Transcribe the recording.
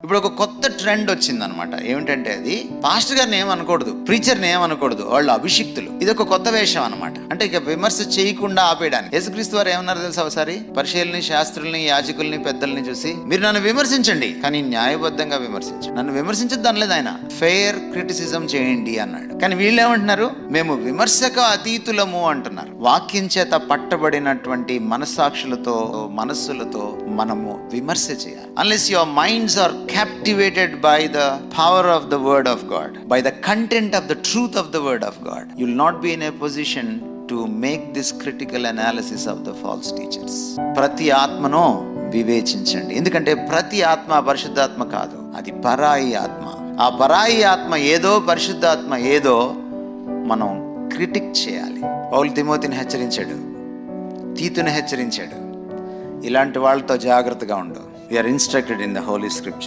ఇప్పుడు ఒక కొత్త ట్రెండ్ వచ్చింది అనమాట. ఏమిటంటే అది పాస్టర్ గారిని ఏమనకూడదు, ప్రీచర్ని ఏమనకూడదు, వాళ్ళు అభిషిక్తులు. ఇది ఒక కొత్త వేషం అనమాట. అంటే ఇక విమర్శ చేయకుండా ఆపేయడానికి. యేసుక్రీస్తు వారు ఏమన్నారు తెలుసా? ఒకసారి పరిశీలని, శాస్త్రుల్ని, యాజకుల్ని, పెద్దల్ని చూసి, మీరు నన్ను విమర్శించండి కానీ న్యాయబద్ధంగా విమర్శించండి, నన్ను విమర్శించద్దు అనలేదు ఆయన, ఫెయిర్ క్రిటిసిజం చేయండి అన్నాడు. కానీ వీళ్ళు ఏమంటున్నారు? మేము విమర్శక అతీతులము అంటున్నారు. వాక్యం చేత పట్టబడినటువంటి మనస్సాక్షులతో, మనస్సులతో మనము విమర్శ చేయాలి. Unless your minds are captivated by the power of the word of God, by the content of the truth of the word of God, you will not be in a position to make this critical analysis of the false teachers. ప్రతి ఆత్మను వివేచించండి. ఎందుకంటే ప్రతి ఆత్మ పరిశుద్ధాత్మ కాదు, అది పరాయి ఆత్మ. ఆ పరాయి ఆత్మ ఏదో, పరిశుద్ధాత్మ ఏదో మనం క్రిటిక్ చేయాలి. పౌలు తిమోతిని హెచ్చరించాడు, తీతుని హెచ్చరించాడు, ఇలాంటి వాళ్ళతో జాగ్రత్తగా ఉండు. We are instructed in the Holy Scripture.